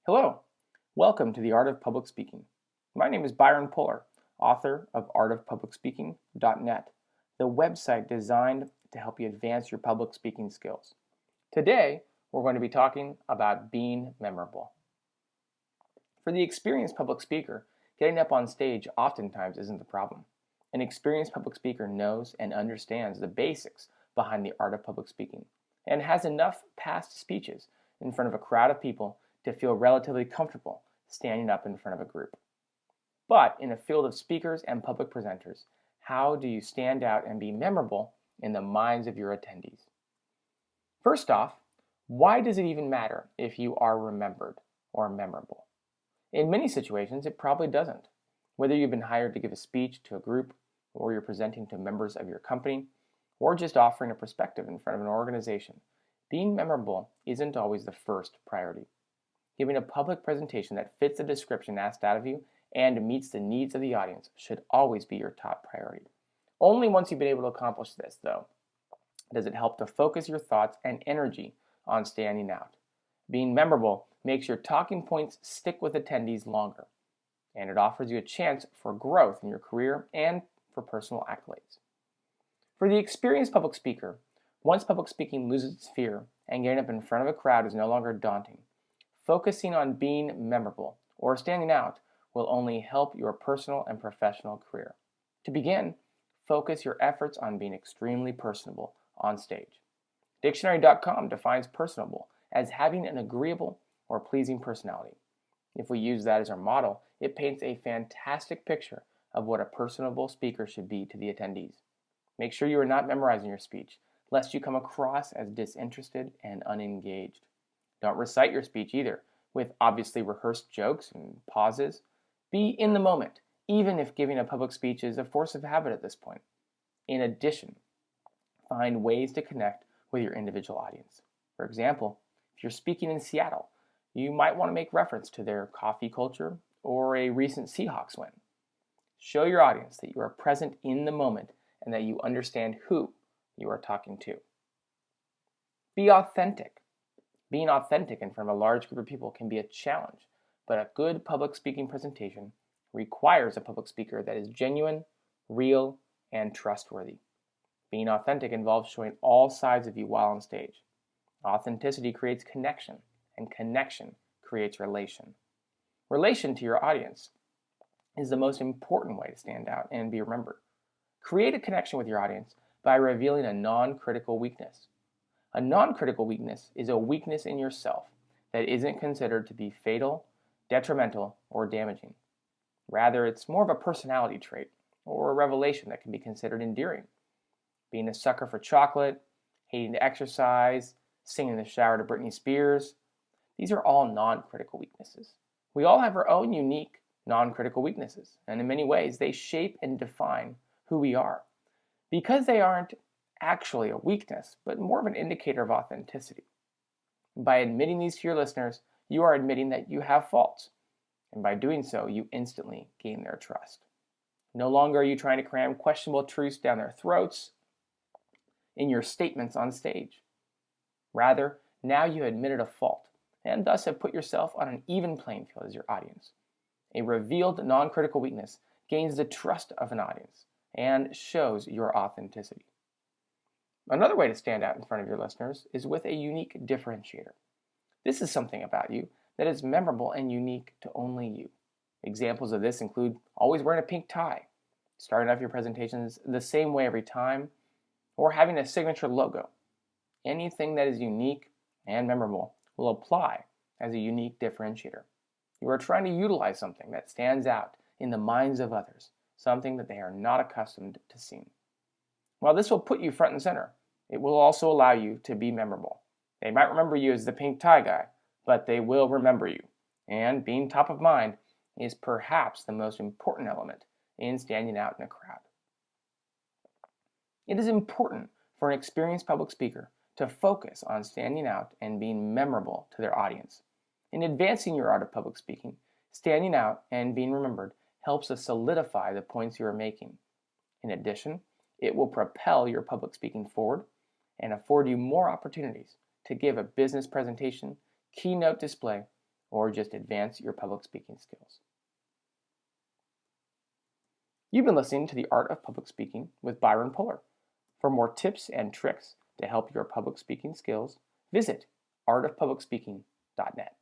Hello, welcome to the Art of Public Speaking. My name is Byron Puller, author of artofpublicspeaking.net, the website designed to help you advance your public speaking skills. Today, we're going to be talking about being memorable. For the experienced public speaker, getting up on stage oftentimes isn't the problem. An experienced public speaker knows and understands the basics behind the art of public speaking and has enough past speeches in front of a crowd of people to feel relatively comfortable standing up in front of a group. But in a field of speakers and public presenters, how do you stand out and be memorable in the minds of your attendees? First off, why does it even matter if you are remembered or memorable? In many situations, it probably doesn't. Whether you've been hired to give a speech to a group, or you're presenting to members of your company, or just offering a perspective in front of an organization, being memorable isn't always the first priority. Giving a public presentation that fits the description asked out of you and meets the needs of the audience should always be your top priority. Only once you've been able to accomplish this, though, does it help to focus your thoughts and energy on standing out. Being memorable makes your talking points stick with attendees longer, and it offers you a chance for growth in your career and for personal accolades. For the experienced public speaker, once public speaking loses its fear and getting up in front of a crowd is no longer daunting, focusing on being memorable or standing out will only help your personal and professional career. To begin, focus your efforts on being extremely personable on stage. Dictionary.com defines personable as having an agreeable or pleasing personality. If we use that as our model, it paints a fantastic picture of what a personable speaker should be to the attendees. Make sure you are not memorizing your speech, lest you come across as disinterested and unengaged. Don't recite your speech either, with obviously rehearsed jokes and pauses. Be in the moment, even if giving a public speech is a force of habit at this point. In addition, find ways to connect with your individual audience. For example, if you're speaking in Seattle, you might want to make reference to their coffee culture or a recent Seahawks win. Show your audience that you are present in the moment and that you understand who you are talking to. Be authentic. Being authentic in front of a large group of people can be a challenge, but a good public speaking presentation requires a public speaker that is genuine, real, and trustworthy. Being authentic involves showing all sides of you while on stage. Authenticity creates connection, and connection creates relation. Relation to your audience is the most important way to stand out and be remembered. Create a connection with your audience by revealing a non-critical weakness. A non-critical weakness is a weakness in yourself that isn't considered to be fatal, detrimental, or damaging. Rather, it's more of a personality trait or a revelation that can be considered endearing. Being a sucker for chocolate, hating to exercise, singing in the shower to Britney Spears, these are all non-critical weaknesses. We all have our own unique non-critical weaknesses, and in many ways, they shape and define who we are. Because they aren't actually a weakness, but more of an indicator of authenticity. By admitting these to your listeners, you are admitting that you have faults, and by doing so, you instantly gain their trust. No longer are you trying to cram questionable truths down their throats in your statements on stage. Rather, now you have admitted a fault, and thus have put yourself on an even playing field as your audience. A revealed non-critical weakness gains the trust of an audience and shows your authenticity. Another way to stand out in front of your listeners is with a unique differentiator. This is something about you that is memorable and unique to only you. Examples of this include always wearing a pink tie, starting off your presentations the same way every time, or having a signature logo. Anything that is unique and memorable will apply as a unique differentiator. You are trying to utilize something that stands out in the minds of others, something that they are not accustomed to seeing. While this will put you front and center, it will also allow you to be memorable. They might remember you as the pink tie guy, but they will remember you. And being top of mind is perhaps the most important element in standing out in a crowd. It is important for an experienced public speaker to focus on standing out and being memorable to their audience. In advancing your art of public speaking, standing out and being remembered helps to solidify the points you are making. In addition, it will propel your public speaking forward and afford you more opportunities to give a business presentation, keynote display, or just advance your public speaking skills. You've been listening to The Art of Public Speaking with Byron Puller. For more tips and tricks to help your public speaking skills, visit artofpublicspeaking.net.